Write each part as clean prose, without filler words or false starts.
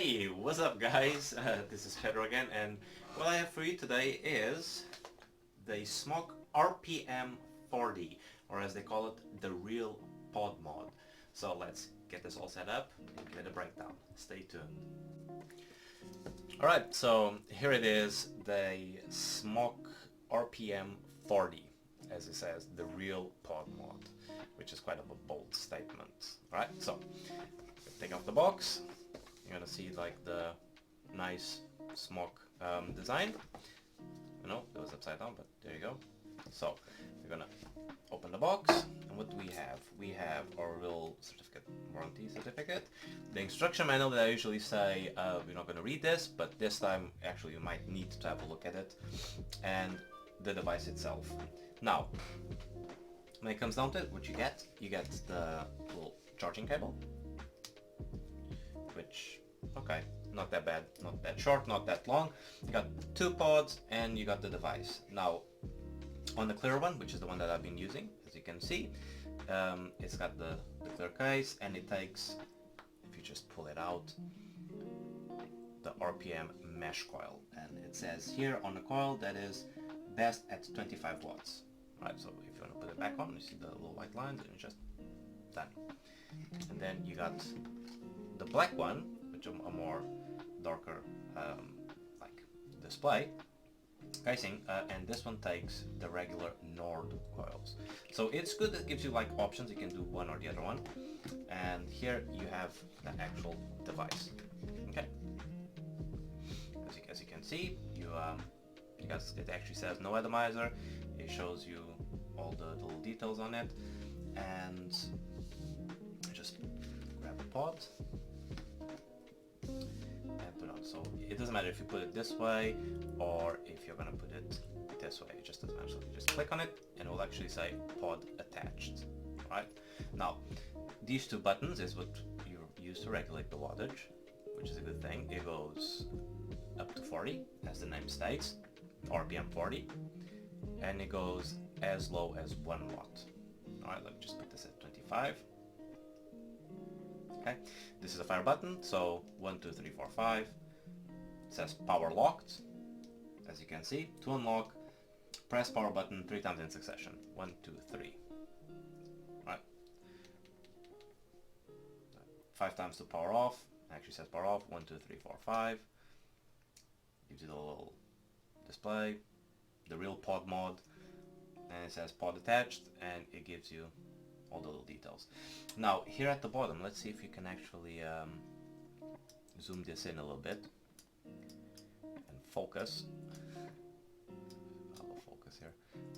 Hey, what's up guys? This is Pedro again, and what I have for you today is the Smok Rpm 40, or as they call it, the real pod mod. So let's get this all set up and give it a breakdown. Stay tuned. Alright, so here it is, the Smok Rpm 40, as it says, the real pod mod, which is quite a bold statement. Right, so take off the box. You're gonna see like the nice Smok design. You know, it was upside down, but there you go. So we're gonna open the box, and what do we have? We have our real certificate, warranty certificate, the instruction manual that I usually say we're not gonna read this, but this time actually you might need to have a look at it, and the device itself. Now, when it comes down to it, what you get the little charging cable, which, okay, not that bad, not that short, not that long. You got two pods and you got the device. Now, on the clear one, which is the one that I've been using, as you can see, it's got the clear case, and it takes, if you just pull it out, the RPM mesh coil, and it says here on the coil that is best at 25 watts. Right, so if you want to put it back on, you see the little white lines, and it's just done. And then you got the black one, which is a more darker like display casing, and this one takes the regular Nord coils. So it's good, that gives you like options, you can do one or the other one. And here you have the actual device. Okay, as you can see, because it actually says no atomizer, it shows you all the little details on it, and just grab a pod and put it on. So it doesn't matter if you put it this way or if you're gonna put it this way, it just doesn't matter. So you just click on it and it will actually say pod attached. Right, now these two buttons is what you use to regulate the wattage, which is a good thing. It goes up to 40, as the name states, RPM 40, and it goes as low as 1 watt. Alright, let me just put this at 25. Okay, this is a fire button, so 1, 2, 3, 4, 5. It says power locked, as you can see. To unlock, press power button 3 times in succession. 1, 2, 3. Right. 5 times to power off. It actually says power off. 1, 2, 3, 4, 5. Gives you the little display, the real pod mod, and it says pod attached, and it gives you all the little details. Now here at the bottom, let's see if you can actually zoom this in a little bit and focus. I'll focus here.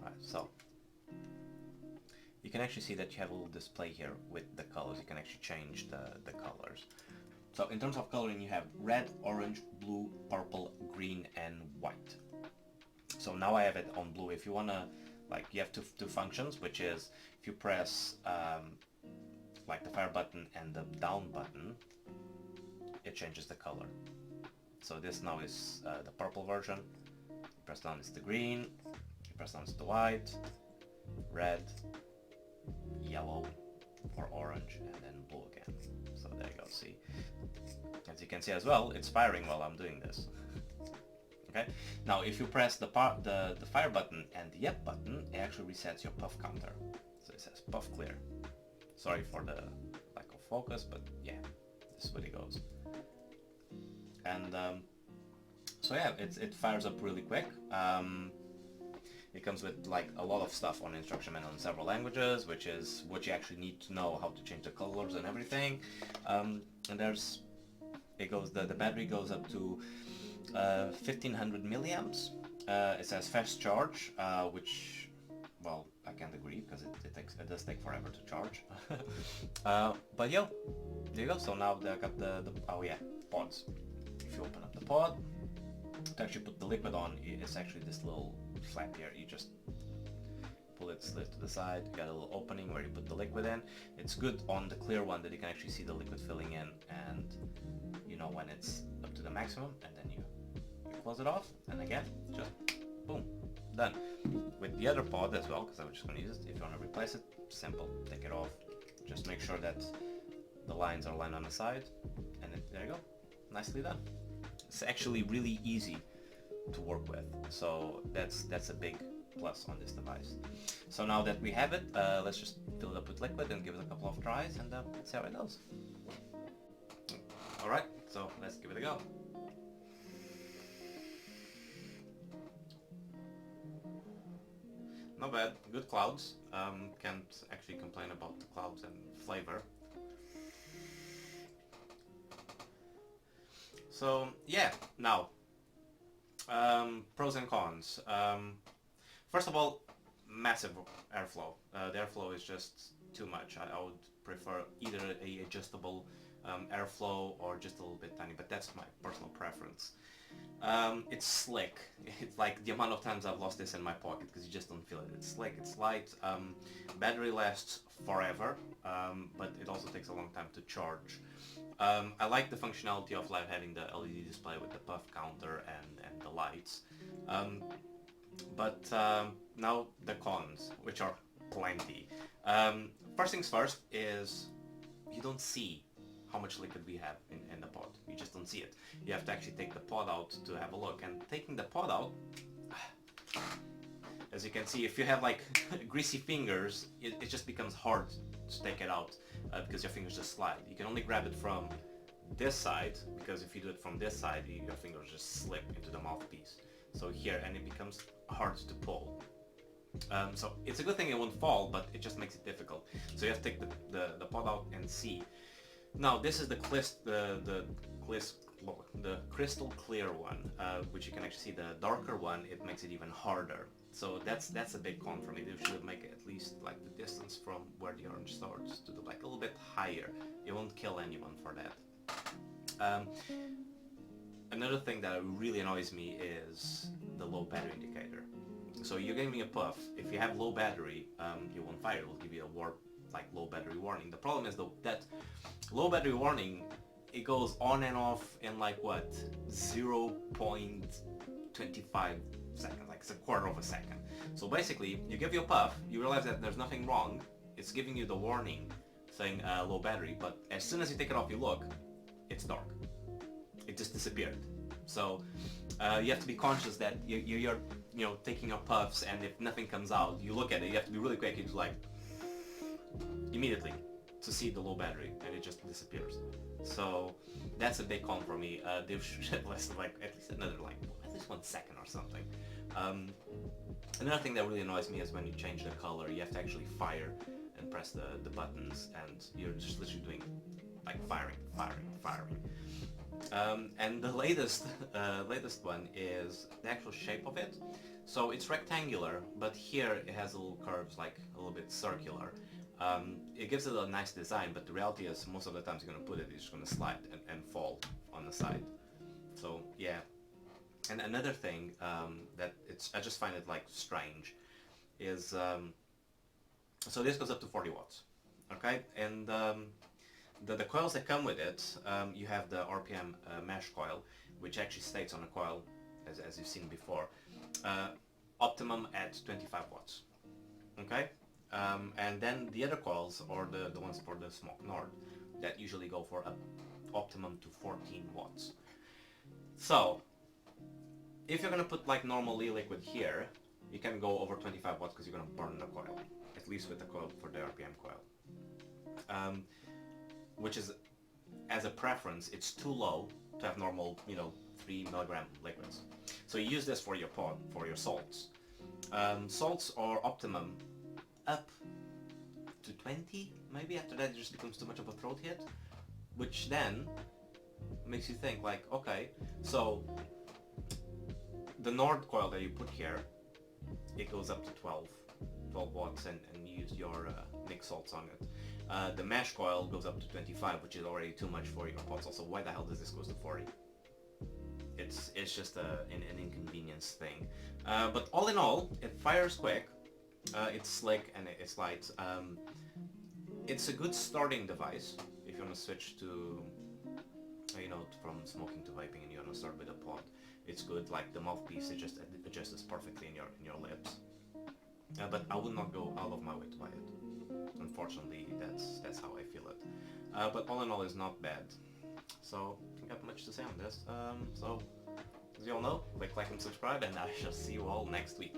Alright, so you can actually see that you have a little display here with the colors. You can actually change the colors. So in terms of coloring, you have red, orange, blue, purple, green, and white. So now I have it on blue. If you wanna, like, you have two functions, which is if you press like the fire button and the down button, it changes the color. So this now is the purple version. You press down, it's the green. You press down, it's the white, red, yellow, or orange, and then blue again. So there you go. See, as you can see as well, it's firing while I'm doing this. Okay. Now, if you press the fire button and the up button, it actually resets your puff counter. So it says puff clear. Sorry for the lack of focus, but yeah, this is what it goes. And so yeah, it fires up really quick. It comes with like a lot of stuff on instruction manual in several languages, which is what you actually need to know, how to change the colors and everything. And there's, the battery goes up to 1500 milliamps. It says fast charge, which, well, I can't agree, because it does take forever to charge. But yeah, there you go. So now I got the oh yeah, pods. If you open up the pod, to actually put the liquid on, it's actually this little flap here. You just pull it slid to the side, you got a little opening where you put the liquid in. It's good on the clear one that you can actually see the liquid filling in, and you know when it's up to the maximum, and then you close it off, and again, just boom, done. With the other pod as well, because I was just going to use it, if you want to replace it, simple, take it off, just make sure that the lines are lined on the side, and there you go, nicely done. It's actually really easy to work with, so that's a big plus on this device. So now that we have it, let's just fill it up with liquid and give it a couple of tries and see how it goes. Alright, so let's give it a go. Not bad, good clouds. Can't actually complain about the clouds and flavor. So yeah, now pros and cons. First of all, massive airflow. The airflow is just too much. I would prefer either a adjustable airflow or just a little bit tiny, but that's my personal preference. It's slick. It's like the amount of times I've lost this in my pocket because you just don't feel it. It's slick, it's light, battery lasts forever, but it also takes a long time to charge. I like the functionality of having the LED display with the puff counter and the lights. But now the cons, which are plenty. First things first is you don't see how much liquid we have in the pod. You just don't see it. You have to actually take the pod out to have a look. And taking the pod out, as you can see, if you have like greasy fingers, it just becomes hard to take it out because your fingers just slide. You can only grab it from this side, because if you do it from this side, your fingers just slip into the mouthpiece. So here, and it becomes hard to pull. So it's a good thing it won't fall, but it just makes it difficult. So you have to take the pod out and see. Now this is the crystal clear one, which you can actually see. The darker one, it makes it even harder. So that's a big con for me. They should make it at least like the distance from where the orange starts to the black a little bit higher. It won't kill anyone for that. Another thing that really annoys me is the low battery indicator. So you're giving a puff. If you have low battery, you won't fire. It will give you a low battery warning. The problem is though that low battery warning, it goes on and off in like what, 0.25 seconds, like it's a quarter of a second. So basically, you give your puff, you realize that there's nothing wrong. It's giving you the warning saying low battery, but as soon as you take it off, you look, it's dark. It just disappeared. So you have to be conscious that you're taking your puffs, and if nothing comes out, you look at it. You have to be really quick. It's like immediately to see the low battery, and it just disappears. So that's a big con for me. They should have less like at least at least 1 second or something. Another thing that really annoys me is when you change the color, you have to actually fire and press the buttons, and you're just literally doing like firing. And the latest one is the actual shape of it. So it's rectangular, but here it has little curves, like a little bit circular. It gives it a nice design, but the reality is most of the times you're going to put it, it's just going to slide and fall on the side. So yeah. And another thing that I just find it like strange is so this goes up to 40 watts, okay? And the coils that come with it, you have the RPM mesh coil, which actually states on the coil, as you've seen before, optimum at 25 watts, okay? And then the other coils, or the ones for the Smok Nord, that usually go for optimum to 14 watts. So if you're going to put like normal e-liquid here, you can go over 25 watts because you're going to burn the coil, at least with the coil for the RPM coil. Which is, as a preference, it's too low to have normal, 3 milligram liquids. So you use this for your pod, for your salts. Salts are optimum up to 20, maybe. After that it just becomes too much of a throat hit, which then makes you think like, okay, so the Nord coil that you put here, it goes up to 12 watts, and you use your mixed salts on it. The mesh coil goes up to 25, which is already too much for your pods. Also, why the hell does this go to 40? It's just an inconvenience thing. But all in all, it fires quick, it's slick, and it's light. It's a good starting device if you want to switch to, from smoking to vaping, and you want to start with a pod. It's good. Like the mouthpiece, it just adjusts perfectly in your lips. But I would not go out of my way to buy it. Unfortunately, that's how I feel it. But all in all, it's not bad. So got much to say on this. So, as you all know, click like and subscribe, and I shall see you all next week.